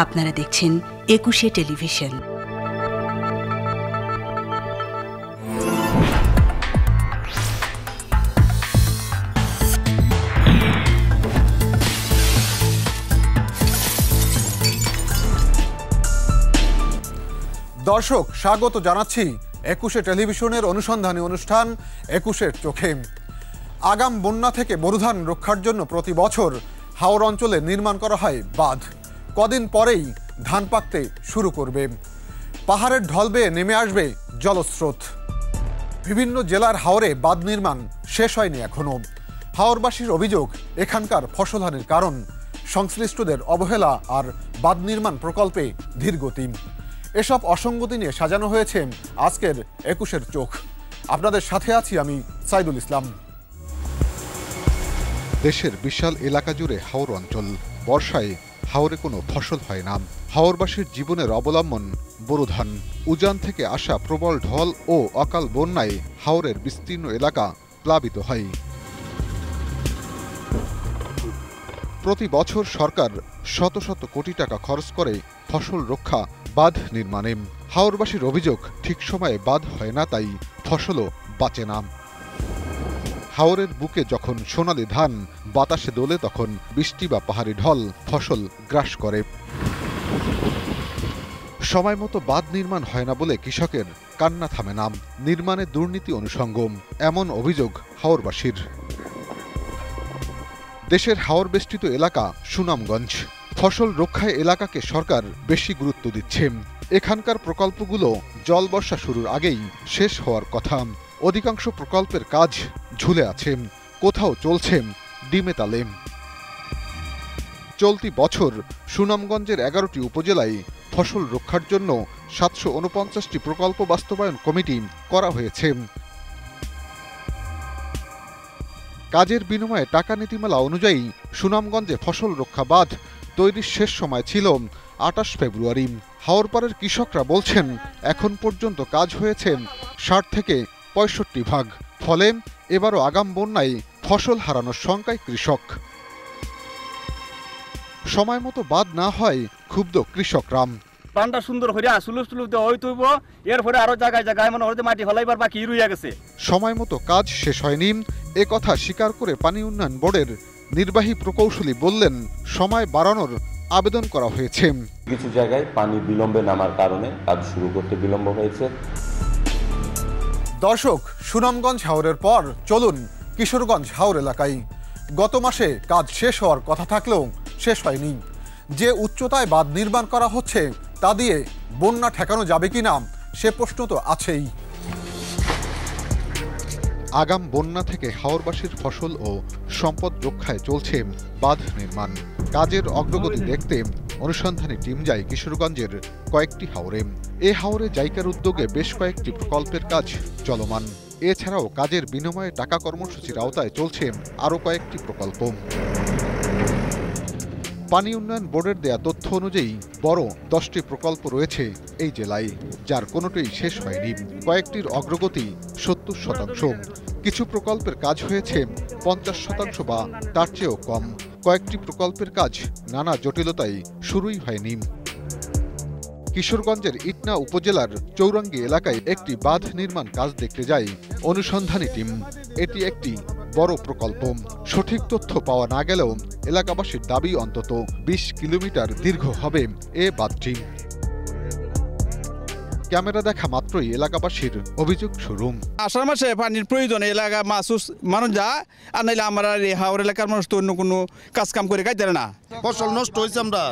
আপনারা দেখছেন একুশে টেলিভিশন। দর্শক, স্বাগত জানাচ্ছি একুশে টেলিভিশনের অনুসন্ধানী অনুষ্ঠান একুশের চোখে। আগাম বন্যা থেকে বোরোধান রক্ষার জন্য প্রতি বছর হাওর অঞ্চলে নির্মাণ করা হয় বাঁধ। কদিন পরেই ধান পাকতে শুরু করবে, পাহাড়ের ঢল বেয়ে নেমে আসবে জলস্রোত। বিভিন্ন জেলার হাওরে বাঁধ নির্মাণ শেষ হয়নি এখনো। হাওরবাসীর অভিযোগ, এখানকার ফসলহানির কারণ সংশ্লিষ্টদের অবহেলা আর বাঁধ নির্মাণ প্রকল্পে ধীরগতি। এসব অসঙ্গতি নিয়ে সাজানো হয়েছে আজকের একুশের চোখ। আপনাদের সাথে আছি আমি সাইদুল ইসলাম। দেশের বিশাল এলাকা জুড়ে হাওর অঞ্চল। বর্ষায় হাওরে কোনো ফসল হয় না। হাওরবাসীর জীবনের অবলম্বন বোরোধান। উজান থেকে আসা প্রবল ঢল ও অকাল বন্যায় হাওরের বিস্তীর্ণ এলাকা প্লাবিত হয়। প্রতি বছর সরকার শত শত কোটি টাকা খরচ করে ফসল রক্ষা বাঁধ নির্মাণে। হাওরবাসীর অভিযোগ, ঠিক সময়ে বাঁধ হয় না, তাই ফসলও বাঁচে না। হাওরের বুকে যখন সোনালি ধান বাতাসে দোলে, তখন বৃষ্টি বা পাহাড়ি ঢল ফসল গ্রাস করে। সময় মতো বাঁধ নির্মাণ হয় না বলে কৃষকের কান্না থামে না। নির্মাণে দুর্নীতি অনুষঙ্গম, এমন অভিযোগ হাওরবাসীর। দেশের হাওর বেষ্টিত এলাকা সুনামগঞ্জ। ফসল রক্ষায় এলাকাকে সরকার বেশি গুরুত্ব দিচ্ছে। এখানকার প্রকল্পগুলো জল বর্ষা শুরুর আগেই শেষ হওয়ার কথা। অধিকাংশ প্রকল্পের কাজ ঝুলে আছে, কোথাও চলছে ডিমে তালে। চলতি বছর সুনামগঞ্জের 11টি উপজেলায় ফসল রক্ষার জন্য 749টি প্রকল্প বাস্তবায়ন কমিটি করা হয়েছে। কাজের বিনিময়ে টাকা নীতিমালা অনুযায়ী সুনামগঞ্জে ফসল রক্ষা বাঁধ তৈরির শেষ সময় ছিল 28 ফেব্রুয়ারি। হাওরপাড়ের কৃষকরা বলছেন, এখন পর্যন্ত কাজ হয়েছে 60 থেকে 65 ভাগ। ফলে এবারও আগাম বন্যায় ফসল হারানোর শঙ্কায় কৃষক। সময় মতো বাঁধ না হয় ক্ষুব্ধ কৃষকরা। বানটা সুন্দর করে সুলুতে হইতইব, এরপরে আরো জায়গায় জায়গায় মনে হচ্ছে মাটি ফলাইবার বাকি রইয়া গেছে। সময় মতো কাজ শেষ হয়নি এ কথা স্বীকার করে পানি উন্নয়ন বোর্ডের নির্বাহী প্রকৌশলী বললেন, সময় বাড়ানোর আবেদন করা হয়েছে। কিছু জায়গায় পানি বিলম্বে নামার কারণে কাজ শুরু করতে বিলম্ব হয়েছে। দর্শক, সুনামগঞ্জ হাওরের পর চলুন কিশোরগঞ্জ হাওর এলাকায়। গত মাসে কাজ শেষ হওয়ার কথা থাকলেও শেষ হয়নি। যে উচ্চতায় বাঁধ নির্মাণ করা হচ্ছে তা দিয়ে বন্যা ঠেকানো যাবে কিনা সে প্রশ্ন তো আছেই। আগাম বন্যা থেকে হাওরবাসীর ফসল ও সম্পদ রক্ষায় চলছে বাঁধ নির্মাণ। কাজের অগ্রগতি দেখতে অনুসন্ধানী টিম যায় কিশোরগঞ্জের কয়েকটি হাওরে। এ হাওরে জাইকার উদ্যোগে বেশ কয়েকটি প্রকল্পের কাজ চলমান। এছাড়াও কাজের বিনিময়ে টাকা কর্মসূচির আওতায় চলছে আরও কয়েকটি প্রকল্প। পানি উন্নয়ন বোর্ডের দেয়া তথ্য অনুযায়ী বড় 10টি প্রকল্প রয়েছে এই জেলায়, যার কোনোটিই শেষ হয়নি। কয়েকটির অগ্রগতি 70%। কিছু প্রকল্পের কাজ হয়েছে 50% বা তার চেয়েও কম। কয়েকটি প্রকল্পের কাজ নানা জটিলতায় শুরুই হয়নি। কিশোরগঞ্জের ইটনা উপজেলার চৌরাঙ্গী এলাকায় একটি বাঁধ নির্মাণ কাজ দেখতে যায় অনুসন্ধানী টিম। এটি একটি বড় প্রকল্প। সঠিক তথ্য পাওয়া না গেলেও এলাকাবাসীর দাবি অন্তত 20 কিলোমিটার দীর্ঘ হবে এ বাঁধটি। ক্যামেরা দেখা মাত্রই এলাকাবাসীর অভিযোগ শুরু। আষাঢ় মাসে পানির প্রয়োজন, এলাকা মানুষ যায়, আর নাইলে আমরা হাওর এলাকার মানুষ তো অন্য কোনো কাজ কাম করে খাইতে না। ফসল নষ্ট হয়েছে, আমরা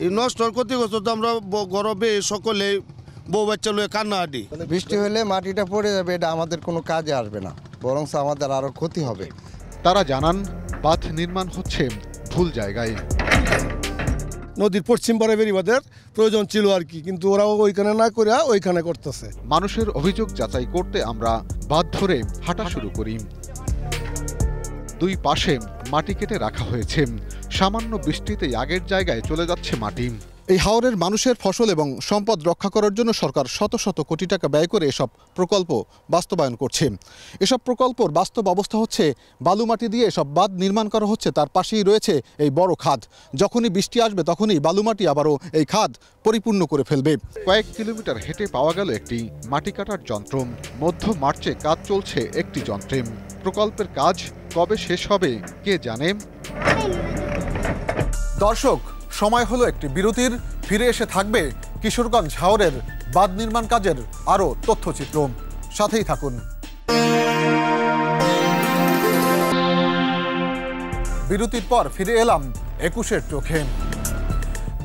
এই নষ্টর ক্ষতিগ্রস্ত তো আমরা গরবে সকলে বউ বাচ্চা লয়ে কান্না হাঁটি। বৃষ্টি হলে মাটিটা পড়ে যাবে, এটা আমাদের কোনো কাজে আসবে না, বরং আমাদের আরো ক্ষতি হবে। তারা জানান, বাঁধ নির্মাণ হচ্ছে ভুল জায়গায়। নদীর পশ্চিম পারে বেরিবাদের প্রয়োজন ছিল আর কি, কিন্তু ওরাও ওইখানে না করে ওইখানে করতেছে। মানুষের অভিযোগ যাচাই করতে আমরা বাঁধ ধরে হাঁটা শুরু করি। দুই পাশে মাটি কেটে রাখা হয়েছে। সামান্য বৃষ্টিতেই আগের জায়গায় চলে যাচ্ছে মাটি। এই হাওরের মানুষের ফসল এবং সম্পদ রক্ষা করার জন্য সরকার শত শত কোটি টাকা ব্যয় করে এসব প্রকল্প বাস্তবায়ন করছে। এসব প্রকল্পর বাস্তব অবস্থা হচ্ছে বালু মাটি দিয়ে এসব বাঁধ নির্মাণ করা হচ্ছে, তার পাশেই রয়েছে এই বড় খাদ। যখনই বৃষ্টি আসবে তখনই বালু মাটি আবারও এই খাদ পরিপূর্ণ করে ফেলবে। কয়েক কিলোমিটার হেঁটে পাওয়া গেল একটি মাটি কাটার যন্ত্র। মধ্য মার্চে কাজ চলছে একটি যন্ত্রে। প্রকল্পের কাজ কবে শেষ হবে কে জানে। দর্শক, সময় হলো একটি বিরতির। ফিরে এসে থাকবে কিশোরগঞ্জ হাওরের বাঁধ নির্মাণ কাজের আরও তথ্যচিত্র। সাথেই থাকুন। বিরতির পর ফিরে এলাম ২১-এর চোখে।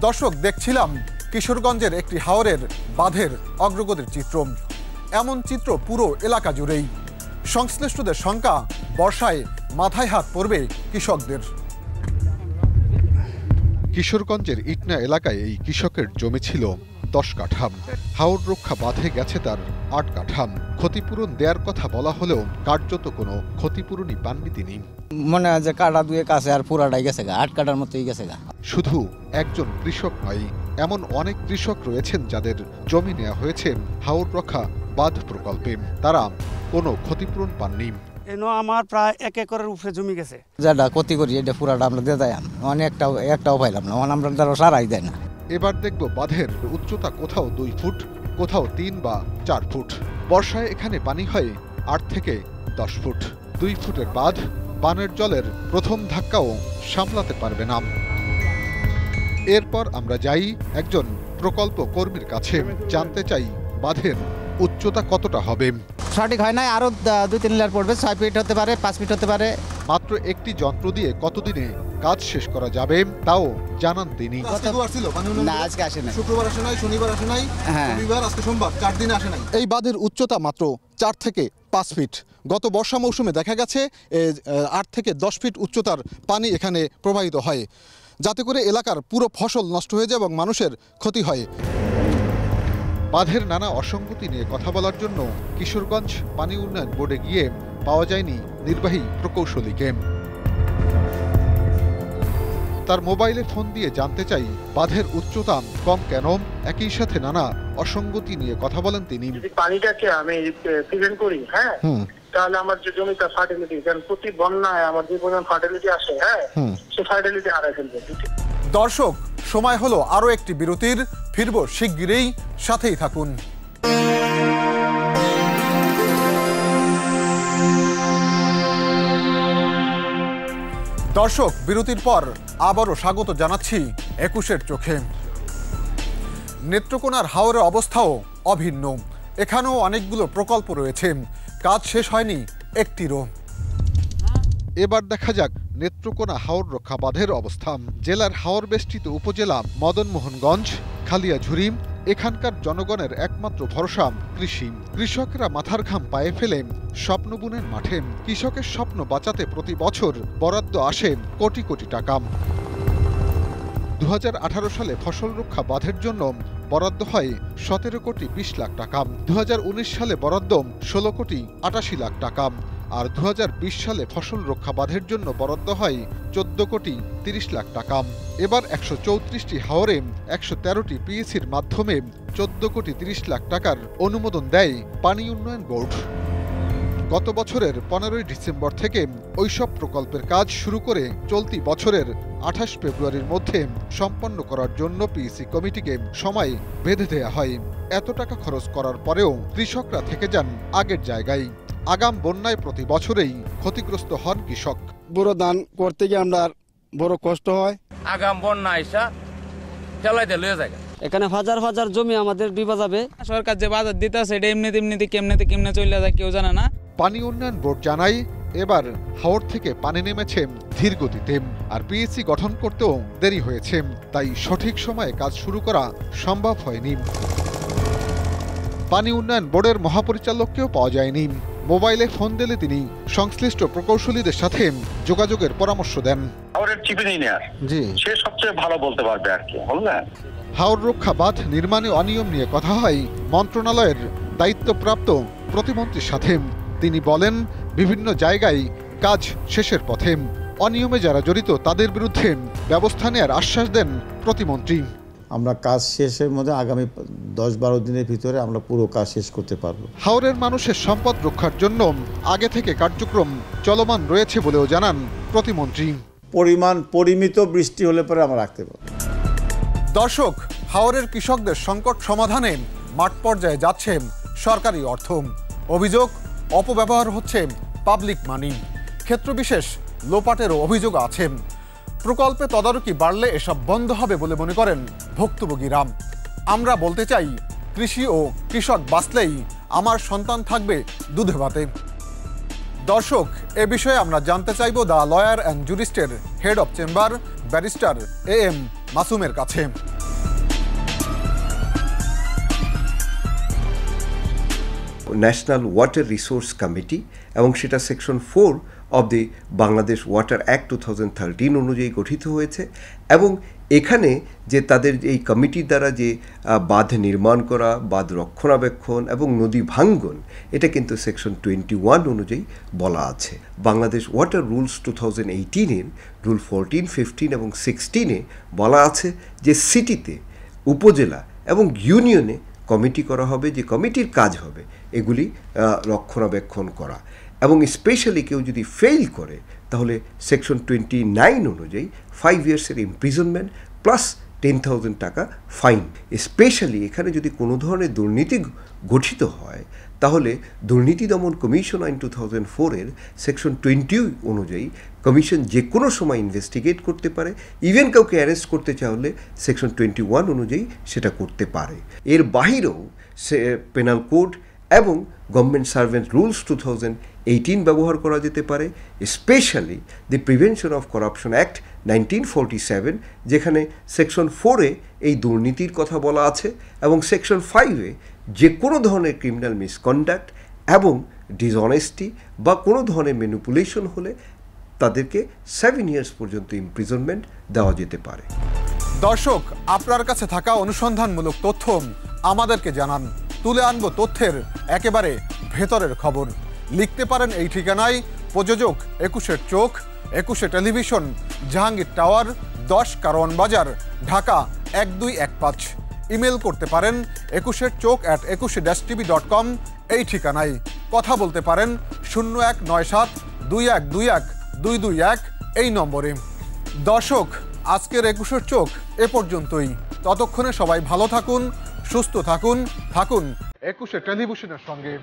দর্শক, দেখছিলাম কিশোরগঞ্জের একটি হাওরের বাঁধের অগ্রগতির চিত্র। এমন চিত্র পুরো এলাকা জুড়েই। সংশ্লিষ্টদের শঙ্কা, বর্ষায় মাথায় হাত পড়বে কৃষকদের। কিশোরগঞ্জের ইটনা এলাকায় এই কৃষকের জমি ছিল 10 কাঠা। হাওর রক্ষা বাঁধে গেছে তার 8 কাঠা। ক্ষতিপূরণ দেওয়ার কথা বলা হলেও কার্যত কোনো ক্ষতিপূরণই পাননি তিনি। মনে হয় যে কাটা দুয়ে কাছে আর পুরাটাই গেছে গা, 8 কাটার মতোই গেছে গা। শুধু একজন কৃষক নয়, এমন অনেক কৃষক রয়েছেন যাদের জমি নেওয়া হয়েছে হাওর রক্ষা বাঁধ প্রকল্পে। তারা কোনো ক্ষতিপূরণ পাননি। আমার প্রায় 1 একরের উপরে জমি গেছে। যেটা ক্ষতি করি এটা পুরাটা আমরা দিয়ে দেয়, একটাও পাইলাম না, আমরা তারা সারাই দেয় না। এবার দেখব বাঁধের উচ্চতা কোথাও 2 ফুট, কোথাও 3 বা 4 ফুট। বর্ষায় এখানে পানি হয় 8 থেকে 10 ফুট। 2 ফুটের বাঁধ বানের জলের প্রথম ধাক্কাও সামলাতে পারবে না। এরপর আমরা যাই একজন প্রকল্প কর্মীর কাছে, জানতে চাই বাঁধের উচ্চতা কতটা হবে। সঠিক হয় না, আরো 2-3 লেয়ার পড়বে, 6 ফিট হতে পারে, 5 ফিট হতে পারে। মাত্র একটি যন্ত্র দিয়ে কতদিনে কাজ শেষ করা যাবে তাও জানান তিনি। না, আজকে আসে না। শুক্রবার আসে নাই, শনিবার আসে নাই, রবিবার, আজকে সোমবার, 4 দিন আসে নাই। এই বাঁধের উচ্চতা মাত্র 4 থেকে 5 ফিট। গত বর্ষা মৌসুমে দেখা গেছে 8 থেকে 10 ফিট উচ্চতার পানি এখানে প্রবাহিত হয়, যাতে করে এলাকার পুরো ফসল নষ্ট হয়ে যায় এবং মানুষের ক্ষতি হয়। বাঁধের নানা অসঙ্গতি নিয়ে কথা বলার জন্য কিশোরগঞ্জ পানি উন্নয়ন বোর্ডে গিয়ে পাওয়া যায়নি নির্বাহী প্রকৌশলীকে। তার মোবাইলে ফোন দিয়ে জানতে চাই বাঁধের উচ্চতা কম কেন। একই সাথে নানা অসঙ্গতি নিয়ে কথা বলেন তিনি। যদি পানিটাকে আমি প্রিভেন্ট করি, হ্যাঁ, তাহলে আমার যে জমিটা ফার্টিলিটি, কারণ প্রতি বন্যায় আমার যে পরিমাণ ফার্টিলিটি আসে, হ্যাঁ, সে ফার্টিলিটি হারাই ফেলবে। দর্শক, সময় হলো আরও একটি বিরতির। ফিরব শিগগিরই, সাথেই থাকুন। দর্শক, বিরতির পর আবারও স্বাগত জানাচ্ছি ২১-এর চোখে। নেত্রকোনার হাওরের অবস্থাও অভিন্ন। এখানেও অনেকগুলো প্রকল্প রয়েছে, কাজ শেষ হয়নি একটিরও। এবার দেখা যাক নেত্রকোনা হাওর রক্ষা বাঁধের অবস্থা। জেলার হাওর বেষ্টিত উপজেলা মদনমোহনগঞ্জ, খালিয়াঝুরি। এখানকার জনগণের একমাত্র ভরসা কৃষি। কৃষকরা মাথার ঘাম পায়ে ফেলে স্বপ্ন বুনেন মাঠে। কৃষকের স্বপ্ন বাঁচাতে প্রতি বছর বরাদ্দ আসে কোটি কোটি টাকা। 2018 সালে ফসল রক্ষা বাঁধের জন্য বরাদ্দ হয় 17 কোটি 20 লাখ টাকা। 2019 সালে বরাদ্দ 16 কোটি 88 লাখ টাকা। আর 2020 সালে ফসল রক্ষা বাঁধের জন্য বরাদ্দ হয় 14 কোটি 30 লাখ টাকা। এবার 134টি হাওরে 113টি পিএসির মাধ্যমে 14 কোটি 30 লাখ টাকার অনুমোদন দেয় পানি উন্নয়ন বোর্ড। গত বছরের 15ই ডিসেম্বর থেকে ওইসব প্রকল্পের কাজ শুরু করে চলতি বছরের 28 ফেব্রুয়ারির মধ্যে সম্পন্ন করার জন্য পিএসি কমিটিকে সময় বেঁধে দেয়া হয়। এত টাকা খরচ করার পরেও কৃষকরা থেকে যান আগের জায়গায়। আগাম বন্যায় প্রতি বছরেই ক্ষতিগ্রস্ত হন কৃষক। বড় ধান করতে গিয়ে আমরা বড় কষ্ট হয়। আগাম বন্যা আইসা চালাইতে লয়ে যায়। এখানে হাজার হাজার জমি আমাদের ডুবা যাবে। সরকার যে বাজার দিতে সেটা এমনিতে কেমনে চলে যায় কেউ জানে না। পানি উন্নয়ন বোর্ড জানায় এবার হাওর থেকে পানি নেমেছে ধীর গতিতে, আর পিএসসি গঠন করতেও দেরি হয়েছে। তাই সঠিক সময়ে কাজ শুরু করা সম্ভব হয়নি। পানি উন্নয়ন বোর্ডের মহাপরিচালককেও পাওয়া যায়নি। মোবাইলে ফোন দিলে তিনি সংশ্লিষ্ট প্রকৌশলীদের সাথে যোগাযোগের পরামর্শ দেন। হাওরের চিফ ইঞ্জিনিয়ার, জি, সে সবচেয়ে ভালো বলতে পারবে আর কি, বুঝলেন। হাওর রক্ষা বাঁধ নির্মাণে অনিয়ম নিয়ে কথা হয় মন্ত্রণালয়ের দায়িত্বপ্রাপ্ত প্রতিমন্ত্রীর সাথে। তিনি বলেন, বিভিন্ন জায়গায় কাজ শেষের পথে। অনিয়মে যারা জড়িত তাদের বিরুদ্ধে ব্যবস্থা নেওয়ার আশ্বাস দেন প্রতিমন্ত্রী। আমরা কাজ শেষের মধ্যে আগামী 10-12 দিনের ভিতরে আমরা পুরো কাজ শেষ করতে পারবো। হাওরের মানুষের সম্পদ রক্ষার জন্য আগে থেকে কার্যক্রম চলমান রয়েছে বলেও জানান প্রতিমন্ত্রী। পরিমিত বৃষ্টি হলে পরে আমরা রাখতে পারবো। দর্শক, হাওরের কৃষকদের সংকট সমাধানে মাঠ পর্যায়ে যাচ্ছে সরকারি অর্থ। অভিযোগ, অপব্যবহার হচ্ছে পাবলিক মানি। ক্ষেত্রবিশেষ লোপাটেরও অভিযোগ আছে। প্রকল্পে তদারকি বাড়লে এসব বন্ধ হবে বলে মনে করেন ভুক্তভোগীরা। আমরা বলতে চাই, কৃষি ও কৃষক বাঁচলেই আমার সন্তান থাকবে দুধে ভাতে। দর্শক, এ বিষয়ে আমরা জানতে চাইব দ্য লয়ার অ্যান্ড জুরিস্টের head of chamber barrister AM মাসুমের কাছে। ন্যাশনাল ওয়াটার রিসোর্স কমিটি এবং সেটা section 4 of the Bangladesh water act 2013 অনুযায়ী গঠিত হয়েছে এবং এখানে যে তাদের এই কমিটির দ্বারা যে বাঁধ নির্মাণ করা, বাঁধ রক্ষণাবেক্ষণ এবং নদী ভাঙ্গন, এটা কিন্তু সেকশন 21 অনুযায়ী বলা আছে। বাংলাদেশ ওয়াটার রুলস 2018-এর রুল 14, 15 এবং 16-এ বলা আছে যে সিটিতে, উপজেলা এবং ইউনিয়নে কমিটি করা হবে, যে কমিটির কাজ হবে এগুলি রক্ষণাবেক্ষণ করা। এবং স্পেশালি কেউ যদি ফেল করে তাহলে সেকশন 29 অনুযায়ী 5 ইয়ার্সের ইমপ্রিজনমেন্ট প্লাস 10,000 টাকা ফাইন। স্পেশালি এখানে যদি কোনো ধরনের দুর্নীতি গঠিত হয় তাহলে দুর্নীতি দমন কমিশন আইন 2004-এর সেকশন 20 অনুযায়ী কমিশন যে কোনো সময় ইনভেস্টিগেট করতে পারে। ইভেন কাউকে অ্যারেস্ট করতে চাইলে সেকশন 21 অনুযায়ী সেটা করতে পারে। এর বাহিরেও সে পেনাল কোড এবং গভর্নমেন্ট সার্ভেন্ট রুলস 2018 ব্যবহার করা যেতে পারে। Specially the prevention of corruption act 1947, যেখানে সেকশন 4-এ এই দুর্নীতির কথা বলা আছে এবং সেকশন 5-এ যে কোনো ধরনের ক্রিমিনাল মিসকন্ডাক্ট এবং ডিসঅনেস্টি বা কোনো ধরনের ম্যানিপুলেশন হলে তাদেরকে 7 ইয়ার্স পর্যন্ত ইমপ্রিজনমেন্ট দেওয়া যেতে পারে। দর্শক, আপনার কাছে থাকা অনুসন্ধানমূলক তথ্য আমাদেরকে জানান। তুলে আনবো তথ্যের একেবারে ভেতরের খবর। লিখতে পারেন এই ঠিকানায়। প্রযোজক 21-এর চোখ, 21 টেলিভিশন, জাহাঙ্গীর টাওয়ার, 10 কারওয়ান বাজার, ঢাকা 1215। ইমেল করতে পারেন 21erchok@21-tv.com এই ঠিকানায়। কথা বলতে পারেন 0197-2121-221 এই নম্বরে। দর্শক, আজকের 21-এর চোখ এ পর্যন্তই। ততক্ষণে সবাই ভালো থাকুন, সুস্থ থাকুন 21 টেলিভিশনের সঙ্গে।